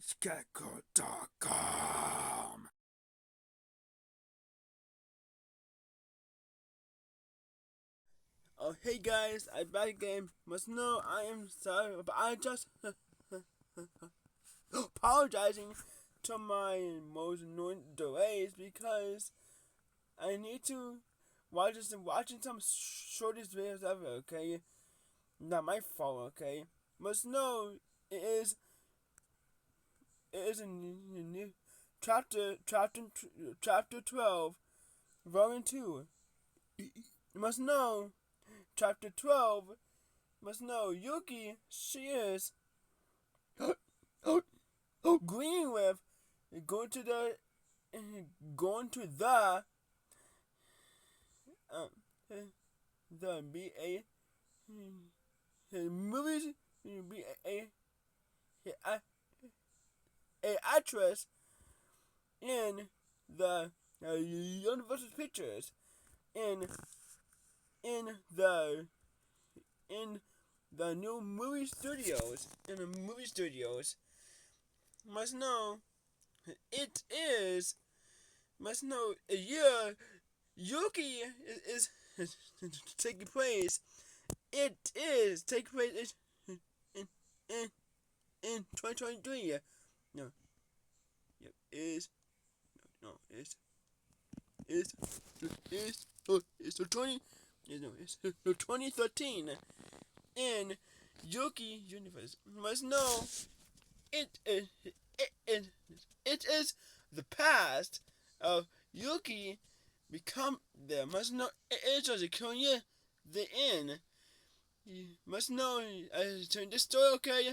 scarecrow.com. Oh, hey guys, I back again. Must know I am sorry, but I just apologizing to my most annoying delays because I need to watching some shortest videos ever. Okay, not my fault. Okay, must know it is a new chapter 12, volume 2. You must know chapter 12. Must know Yuki. She is agreeing with going to the going to uh, the be a movies be a, a actress in the Universal Pictures in the in the new movie studios must know it is must know a year Yuki is taking place. It is taking place in in, in 2023. No, yeah, is no is it's the 20 no it's the 2013 in Yuki universe. Must know it is it is the past of Yuki become there. Must know it is just a career the end. You must know turn this story, okay?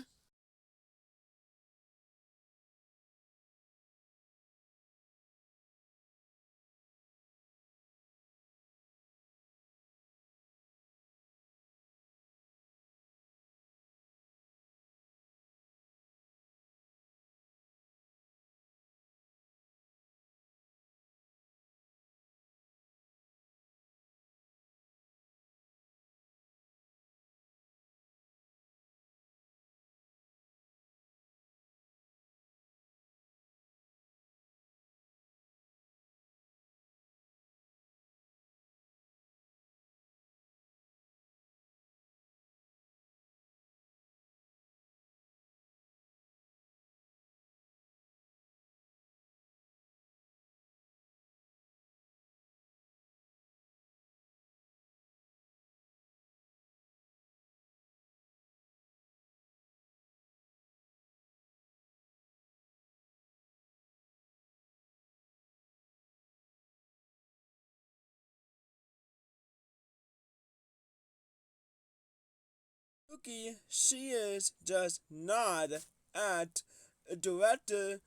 Yuki, she is just not at a director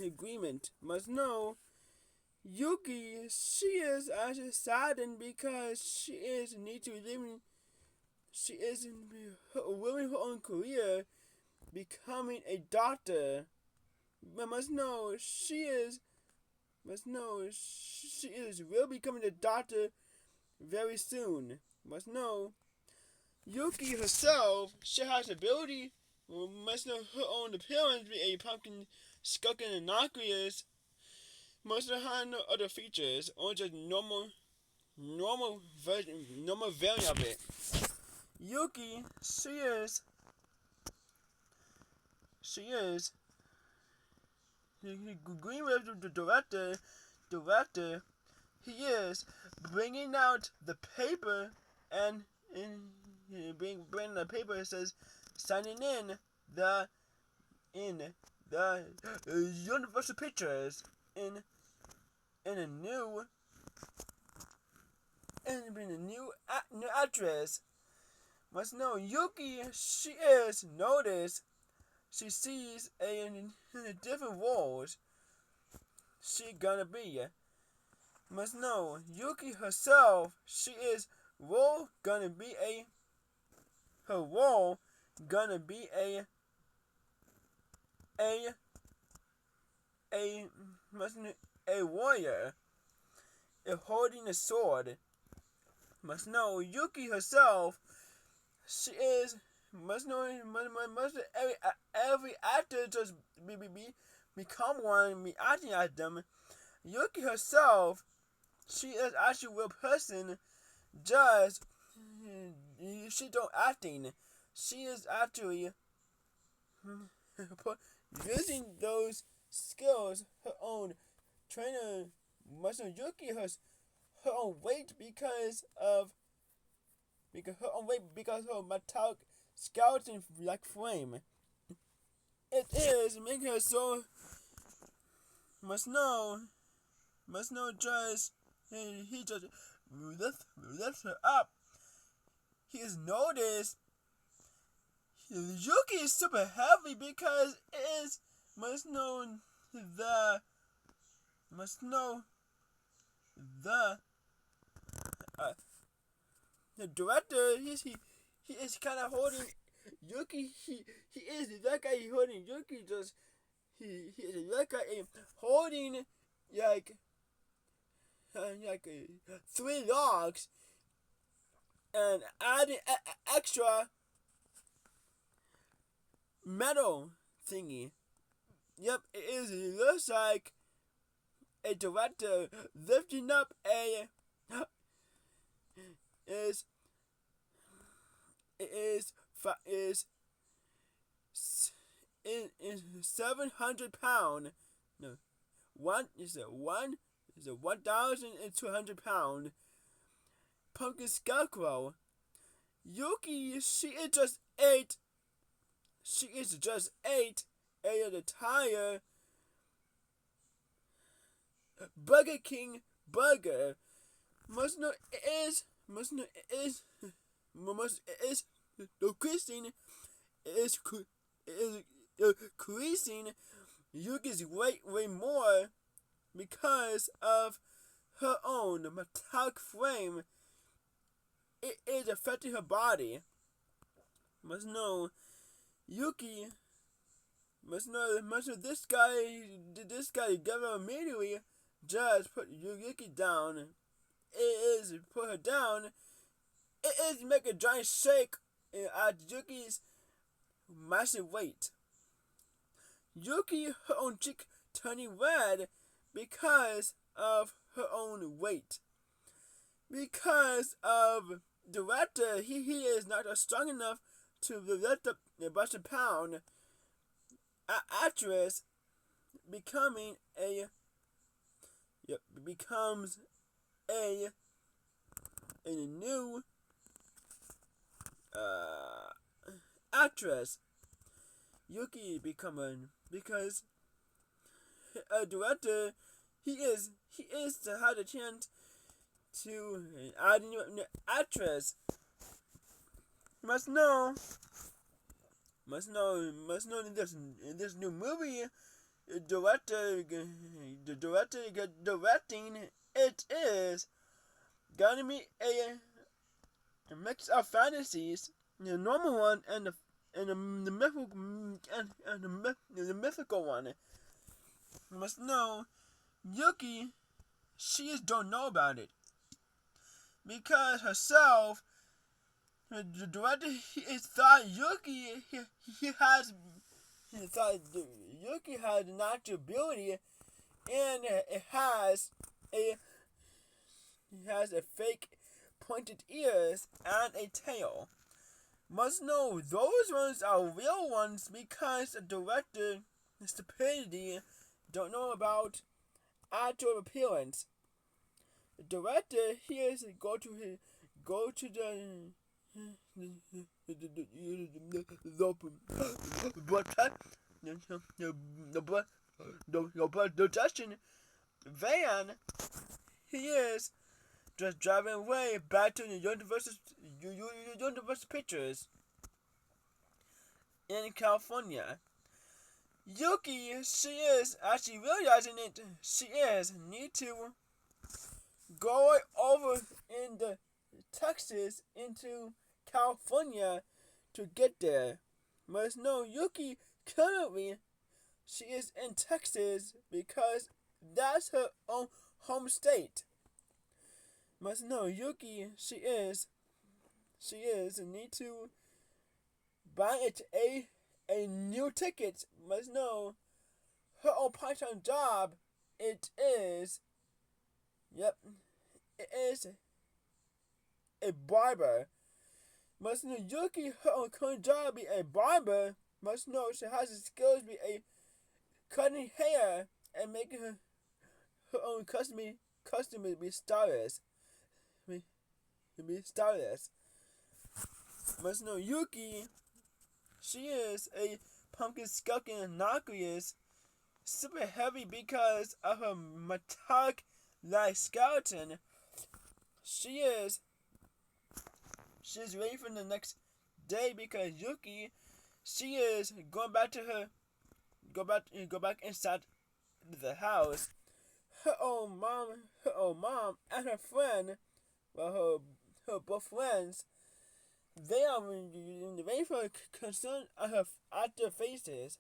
agreement. Must know Yuki, she is actually saddened because she is need to living. She is willing her own career, becoming a doctor. But must know she is will becoming a doctor very soon. Must know Yuki herself, she has ability, must know her own appearance, be a pumpkin, skunk, and innocuous. Must not have no other features, only just normal variant of it. Yuki, she is agreeing with the director. He is bringing out the paper and bringing the paper. It says signing the in the Universal Pictures in a new new address. Must know Yuki. She is noticed. She sees in a different world. She gonna be. Must know Yuki herself. She is role gonna be a her role gonna be a a must know, a warrior. Holding a sword. Must know Yuki herself. She is must every actor just become one, be acting at them. Yuki herself, she is actually a real person, just she don't acting. She is actually using those skills, her own trainer must know Yuki has her own weight because her metallic skeleton like frame. It is making her so must know just he just lifts her up. He has noticed Yuki is super heavy because it is the must know the uh, the director. He is kind of holding Yuki. He is that guy holding Yuki. Just he is that guy holding like three logs and adding extra metal thingy. Yep, it looks like a director lifting up a is 700 pound. No, 1,200 pound pumpkin scarecrow. Yuki, she is just ate a entire Burger King burger. Must know it is increasing increasing Yuki's weight way more because of her own metallic frame. It is affecting her body. Must know Yuki must know this guy got immediately just put Yuki down. It is put her down. It is make a giant shake at Yuki's massive weight. Yuki, her own cheek turning red because of her own weight. Because of the director, he is not strong enough to lift up a bunch of pound. Actress becomes a new actress. Yuki becoming because a director he had a chance to add a new actress. Must know in this new movie the director directing it is gonna be a mix of fantasies, the normal one and the mythical one. You must know Yuki, she just don't know about it because herself. The director thought Yuki Yuki has natural ability and it has a fake pointed ears and a tail. Must know those ones are real ones because the director stupidity don't know about actual appearance. The director hears go to the protection van. He is just driving away back to the Universal Pictures in California. Yuki, she is actually realizing it. She is need to go over in the Texas into California to get there. Must know Yuki currently she is in Texas because that's her own home state. Must know Yuki she is need to buy it a new ticket. Must know her own part-time job. It is. Yep. It is a barber. Must know Yuki, her own current job, be a barber. Must know she has the skills be a cutting hair and making her own customer be stylist. Be stylist. Must know Yuki. She is a pumpkin skulking innocuous, super heavy because of her metallic like skeleton. She's ready for the next day because Yuki, she is going back to go back inside the house. Her old mom and her friend, well her both friends, they are ready for concern at their faces.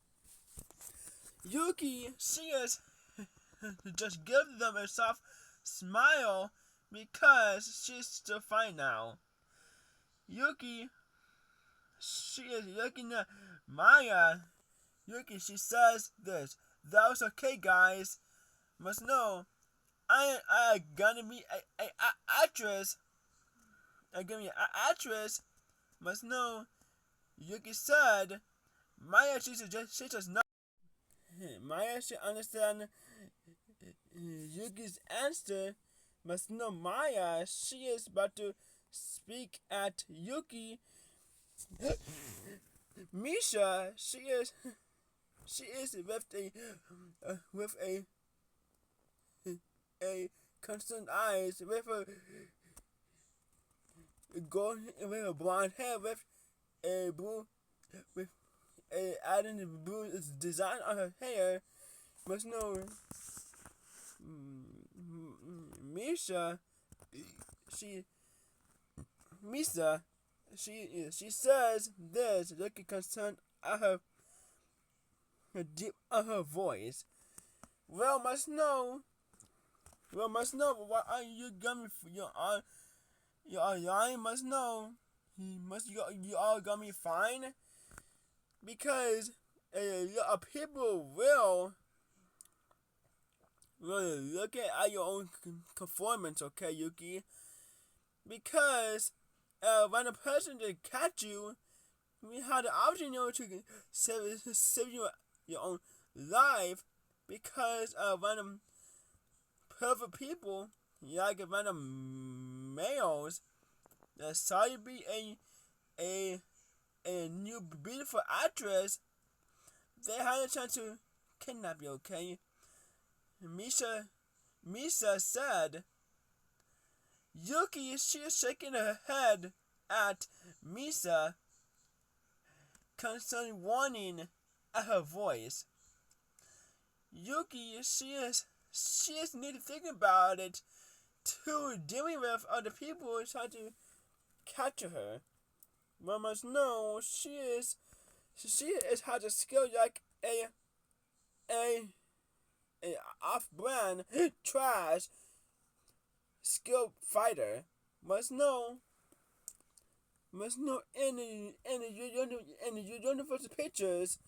Yuki, she is just give them a soft smile because she's still fine now. Yuki, she is looking at Maya. Yuki, she says this. That was okay, guys. Must know, I gonna be a actress. I'm gonna be an actress. Must know, Yuki said, Maya, she just know. Maya should understand Yuki's answer. Must know Maya, she is about to speak at Yuki. Misha, she is with a concerned eyes, with a blonde hair, with a blue, with a adding the blue design on her hair. Must know Misha, Misa, she says this, looking concerned at her deep of her voice. Well, must know. What are you gonna? You are lying. Must know. You all gonna be fine because people will look at your own performance. Okay, Yuki. Because when a person to catch you, we had the option to save your own life because random perfect people, like random males, that saw you be a new beautiful actress, they had a chance to kidnap you, okay? Misa said, Yuki, she is shaking her head at Misa, concerning warning at her voice. Yuki, she is need to think about it to dealing with other people trying to capture her. One must know she has a skill like a off-brand trash skilled fighter. Must know in the universal pictures,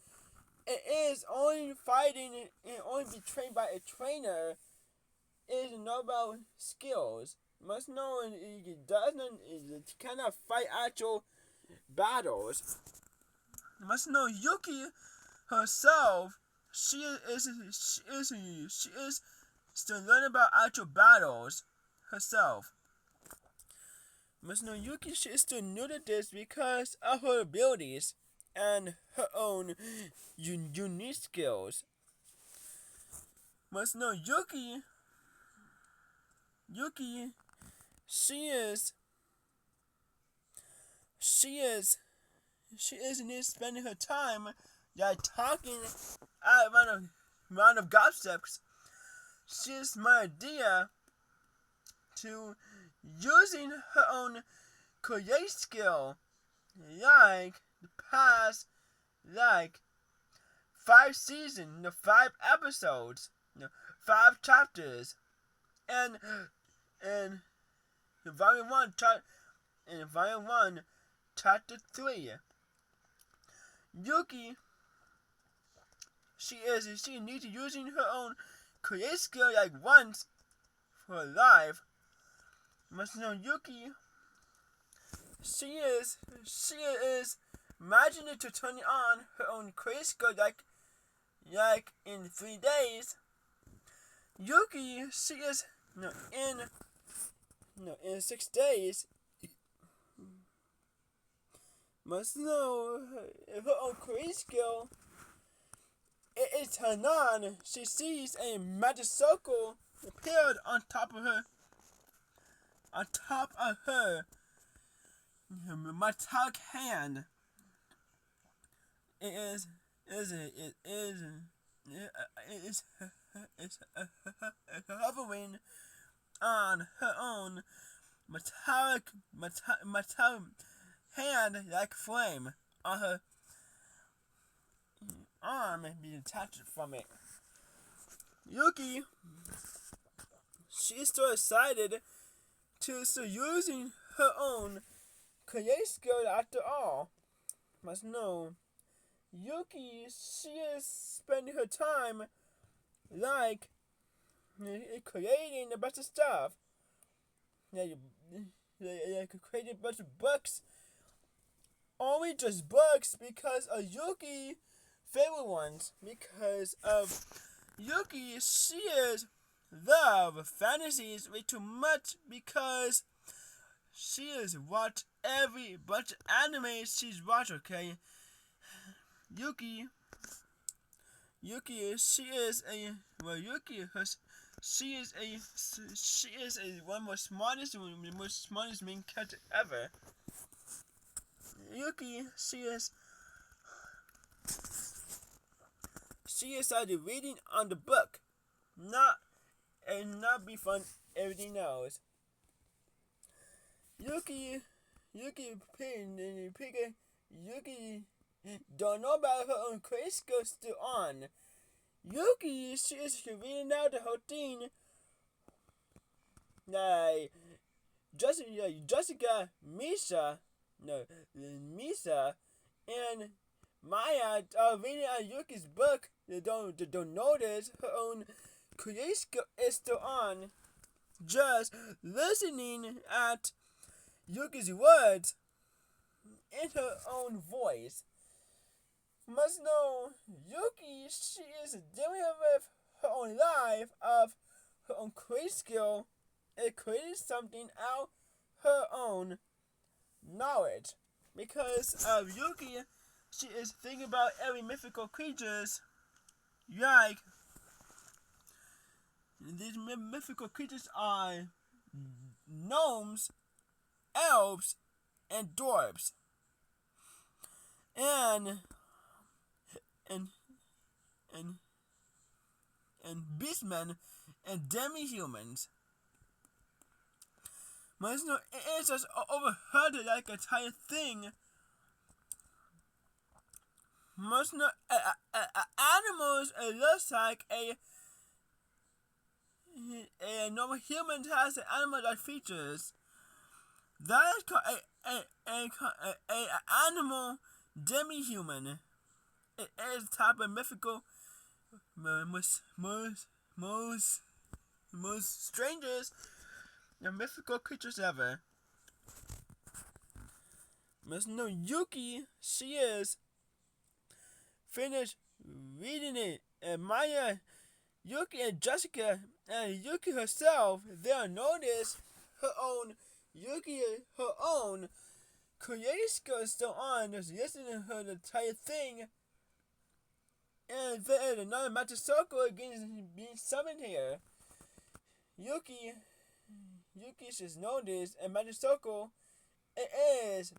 it is only fighting and only be trained by a trainer. It is not about skills. Must know it cannot fight actual battles. Must know Yuki herself. She is still learning about actual battles herself. Must know Yuki, she is still new to this because of her abilities and her own unique skills. Must know Yuki, she isn't spending her time talking at round of gossips. She's my idea to using her own create skill, like the past, 5 seasons, 5 episodes, 5 chapters, and volume 1, chapter 3. Yuki, she needs using her own create skill like once for her life. Must know Yuki. She is imagining to turn on her own create skill like in 3 days. Yuki, she is in 6 days. Must know her own create skill. It is turned on. She sees a magic circle appeared on top of her. Metallic hand. It is hovering on her own metallic hand like flame on her arm being detached from it. Yuki, she's so excited to using her own create skill after all. Must know, Yuki, she is spending her time like creating a bunch of stuff. Creating a bunch of books. Only just books because of Yuki favorite ones. Because of Yuki, she is love fantasies way too much because she is watch every bunch of anime she's watched, okay? Yuki, she is one of the most smartest main character ever. Yuki, she started reading on the book, not be fun everything else. Yuki don't know about her own create skill still on. Yuki, she is reading out the whole thing. Like Jessica, Misa, and Maya are reading out Yuki's book. They don't notice her own create skill is still on. Just listening at Yuki's words in her own voice. Must know, Yuki, she is dealing with her own life of her own create skill and creating something out her own knowledge. Because of Yuki, she is thinking about every mythical creatures, like these mythical creatures are gnomes, elves, and dwarves, and beastmen and demi-humans. Must know, it's just overheard like a entire thing. Must know, animals looks like a normal human has an animal-like features. That is called a animal demi-human. It is the type of mythical most strangest and mythical creatures ever. Must know, Yuki, she is finished reading it, and Maya, Yuki, and Jessica, and Yuki herself, they'll notice her own creative skills still on, just listening to her the entire thing. And there is another magic circle again being summoned here. Yuki should know this, and magic circle, it is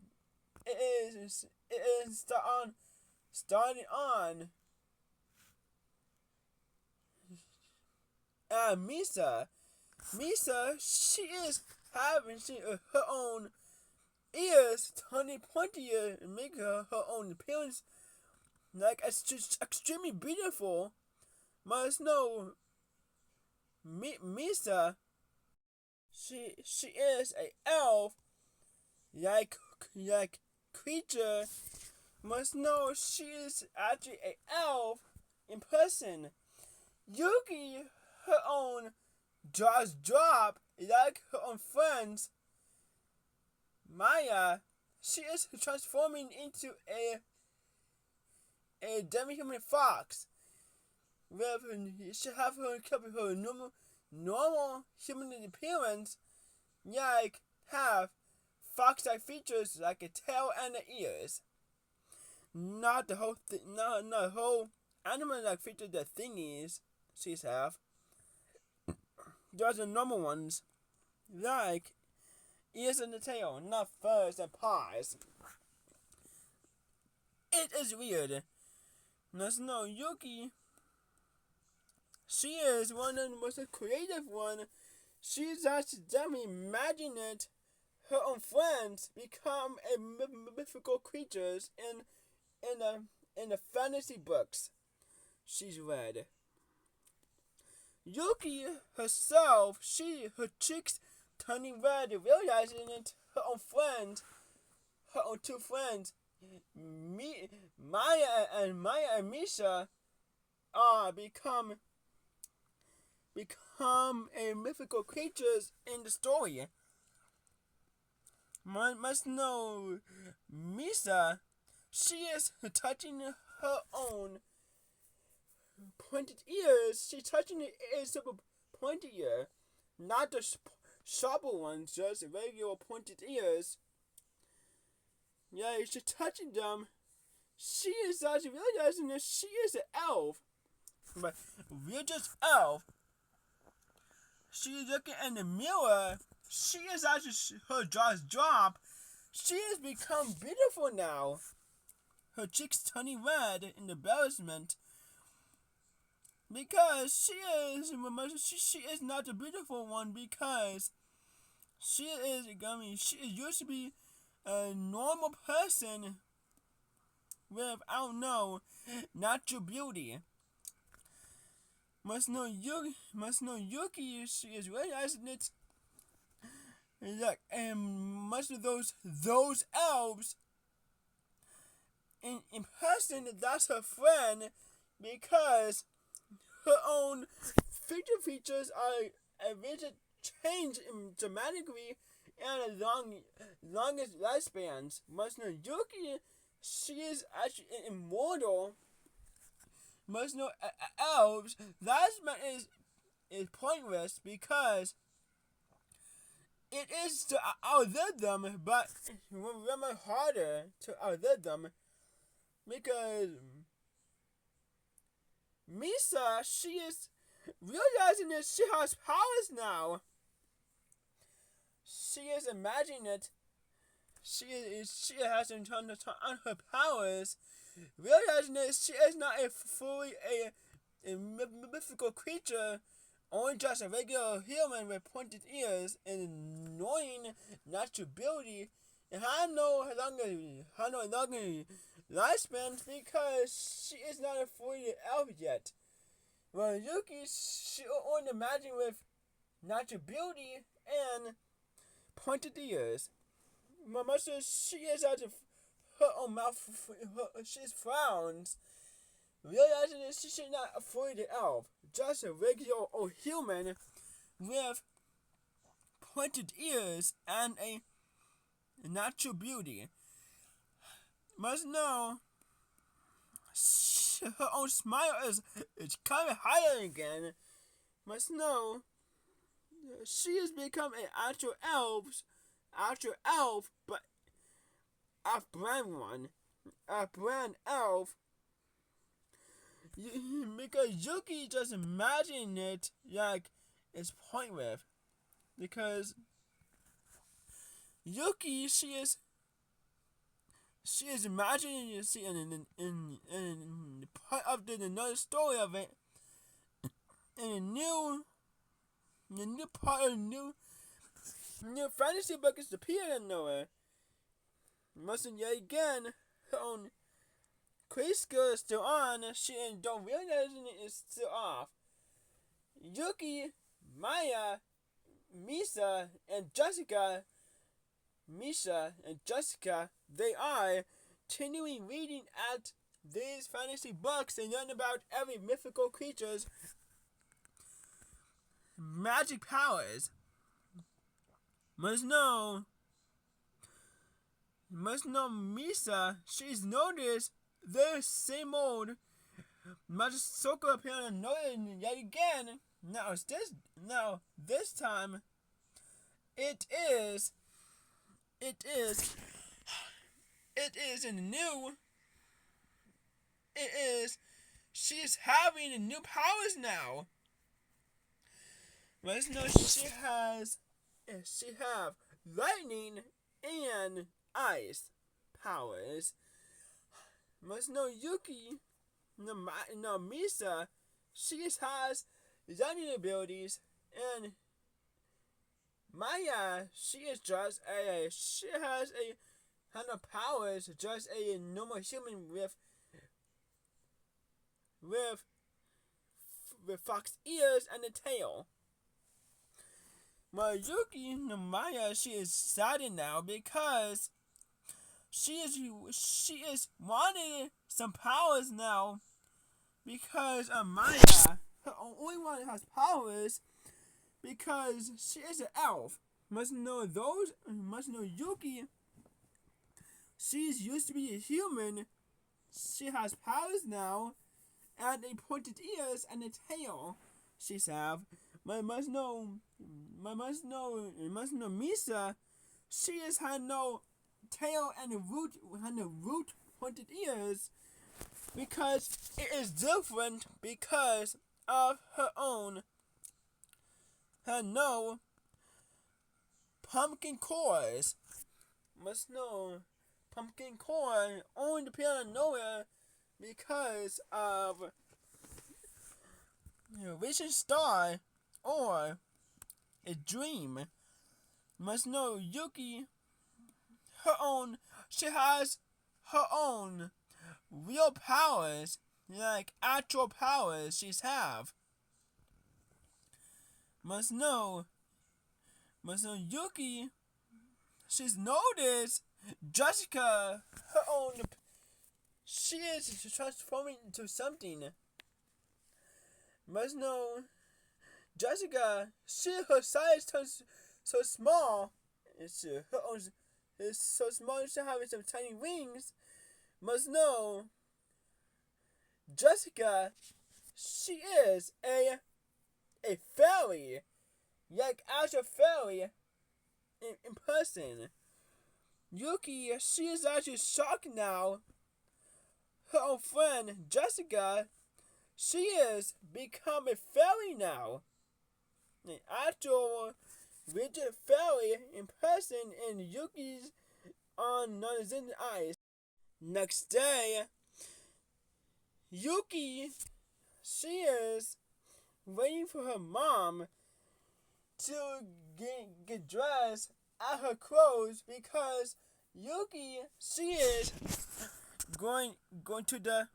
starting on. Misa, she is having her own ears turning pointier and make her own appearance like extremely beautiful. Must know, Misa, she is a elf like creature must know she is actually an elf in person. Yuki, her own jaws drop like her own friends. Maya, she is transforming into a demi-human fox. She have her normal human appearance, like have fox-like features like a tail and ears. Not the whole not the whole animal-like feature that thingies she's have. Those are normal ones, like ears and the tail, not furs and paws. It is weird. No, Yuki, she is one of the most creative one. She's accidentally imagined it. Her own friends become a mythical creatures in the fantasy books she's read. Yuki herself, her cheeks turning red, realizing it. Her own two friends, Maya and Misha, are become a mythical creatures in the story. Must know Misa, she is touching her own pointed ears. She's touching the ears of a pointed ear, not the sharper ones, just regular pointed ears. Yeah, she's touching them. She is actually realizing that she is an elf. But we're just elf. She's looking in the mirror. She is actually, her jaws drop. She has become beautiful now. Her cheeks turning red in embarrassment. Because she is not the beautiful one, because she used to be a normal person with, I don't know, natural beauty. Must know Yuki, she is realizing it. Like, and most of those elves in person, that's her friend, because her own features are a rigid change dramatically and longest lifespans. Must know Yuki, she is actually immortal. Must know elves, lifespan is pointless, because it is to outlive them, but it will be much harder to outlive them, because Misa, she is realizing that she has powers now. She is imagining it. She has to turn on her powers, realizing that she is not a mythical creature, only just a regular human with pointed ears and annoying natural beauty, and how no longer lifespan, because she is not a fully elf yet. Well, Yuki, she only imagine with natural beauty and pointed ears. Mama says she is out of her own mouth. She frowns, realizing that she should not avoid the elf, just a regular old human with pointed ears and a natural beauty. Must know her own smile is coming higher again. Must know she has become an actual elf, but a brand one, a brand elf. Because Yuki just imagine it like it's pointless, because Yuki, she is imagining, you see, in part of another story of it, in a new part of new fantasy book is appearing nowhere. Mustn't yet again, her own quiz skill is still on. She don't realize it is still off. Yuki, Maya, Misa, and Jessica, Misha and Jessica, they are continuing reading at these fantasy books and learn about every mythical creature's magic powers. Must know Misa, she's noticed the same old magic circle appearing annoying yet again. Now this time it is she's having new powers now. Must know she have lightning and ice powers. Must know Yuki, no Misa, she has lightning abilities, and Maya, she has a kind of powers, just a normal human with fox ears and a tail. Well, Yuki no Maya, she is saddened now because she is wanting some powers now, because Maya, her only one that has powers, because she is an elf. Must know Yuki, she's used to be a human. She has powers now, and a pointed ears and a tail. She's have. Must know Misa, she has had no tail and a root pointed ears, because it is different because of her no pumpkin cores. Must know pumpkin core only appear out of nowhere because of vision star or a dream. Must know Yuki, she has her own real powers, like actual powers she's have. Must know Yuki, she's noticed Jessica, she is transforming into something. Must know Jessica, her size turns so small. Her own is so small, she having some tiny wings. Must know Jessica, she is a fairy, like actual fairy in person. Yuki, she is actually shocked now. Her own friend Jessica, she is become a fairy now. An actual rigid fairy in person in Yuki's on non-existent eyes. Next day, Yuki, she is waiting for her mom to get dressed at her clothes, because Yuki, she is going to the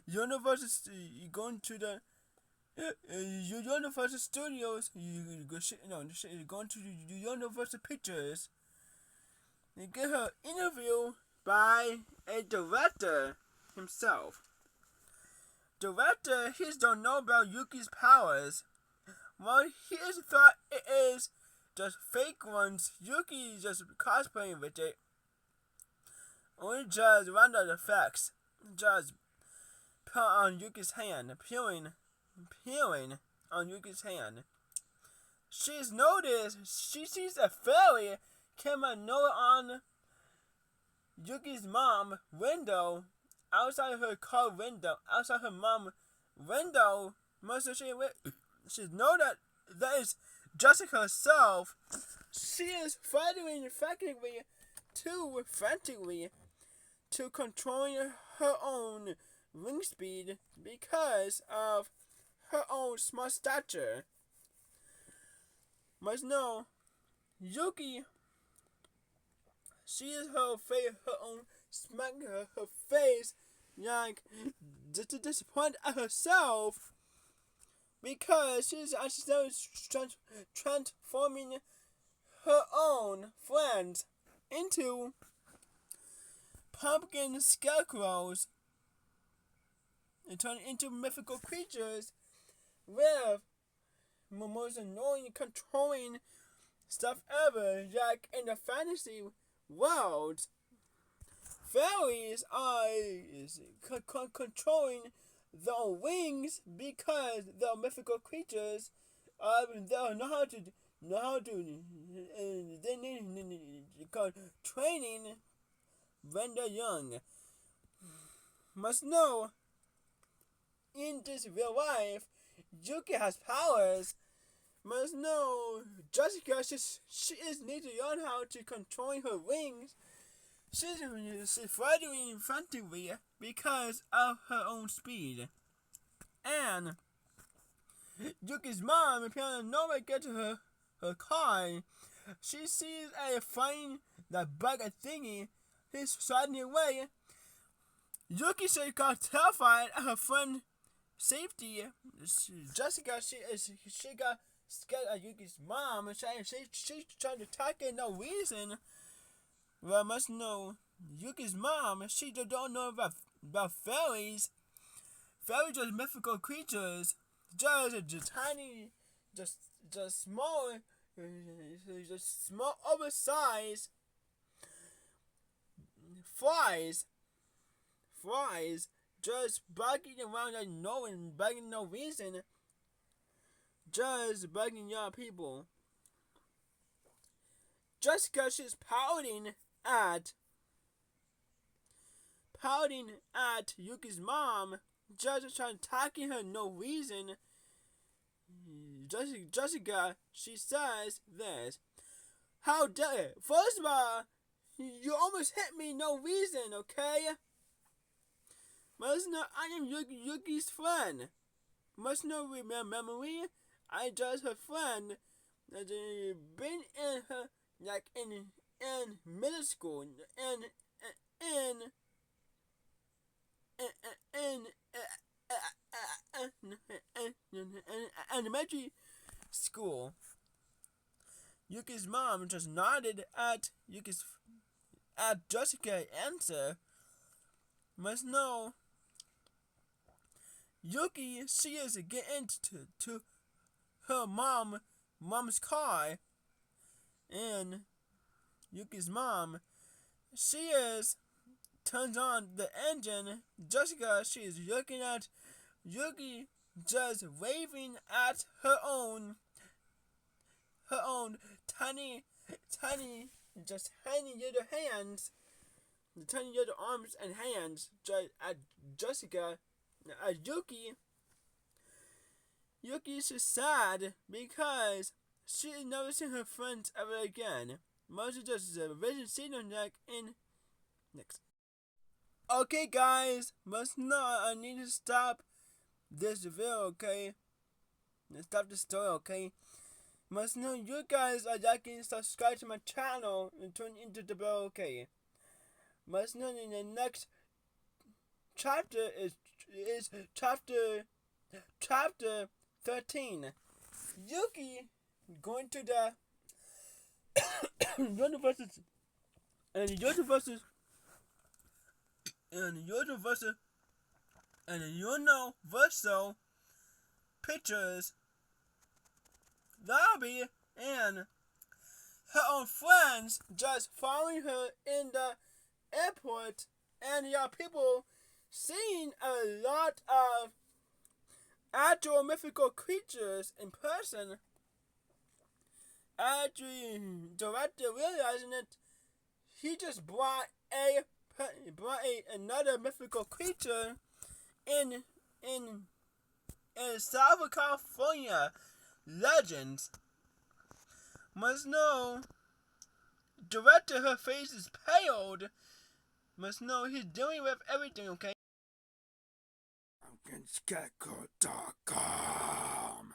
Universal Studios. Going to the Universal Pictures. They get her interview by a director himself. Director, he don't know about Yuki's powers. Well, he thought it is just fake ones. Yuki just cosplaying with it. Only just random effects. Just put on Yuki's hand, peeling on Yuki's hand. She's noticed, she sees a fairy came and note on Yuki's mom window, outside her car window, outside her mom window. She's know that is Jessica herself. She is fighting frantically to controlling her own wing speed because of her own small stature. Must know Yuki, she is her own smacking her face, like disappointed at herself, because she's actually transforming her own friends into pumpkin scarecrows and turn into mythical creatures with the most annoying controlling stuff ever, like in the fantasy world. Fairies are controlling their wings because they're mythical creatures. They they need training when they're young. Must know, in this real life, Yuki has powers. Must know, Jessica, she is need to learn how to control her wings. She's fighting infantry because of her own speed. And Yuki's mom apparently nowhere get to her car. She sees a flying that bug thingy. He's sliding away. Yuki got terrified of her friend's safety. Jessica, she got scared of Yuki's mom. She tried to attack her no reason. Well, I must know, Yuki's mom, she don't know about fairies. Fairies are mythical creatures. Just tiny, just small, oversized flies, just bugging around like bugging no reason, just bugging young people. Just because she's pouting at Yuki's mom, just trying attacking her no reason. Jessica, she says this. How dare! First of all, you almost hit me no reason, okay? Must know I am Yuki's friend. Must know memory. I just her friend. Been in her like in middle school in elementary school. Yuki's mom just nodded at Jessica's answer. Must know, Yuki, she is getting to her mom's car, and Yuki's mom, she turns on the engine. Jessica, she is looking at Yuki, just waving at her own tiny little hands, the tiny little arms and hands, just at Jessica, at Yuki. Yuki is sad because she has never seen her friends ever again. Most of just a vision scene on like in next. Okay, guys, must know I need to stop this video, okay? Stop the story, okay? Must know you guys are liking, subscribe to my channel and turn into the bell, okay? Must know in the next chapter is chapter 13. Yuki going to the universes and universal pictures lobby, and her own friends just following her in the airport, and y'all people seeing a lot of actual mythical creatures in person. Actually, director realizing it, he just brought another mythical creature in Southern California. Legends. Must know, director, her face is paled. Must know he's dealing with everything, okay? I'm scarecrow.com.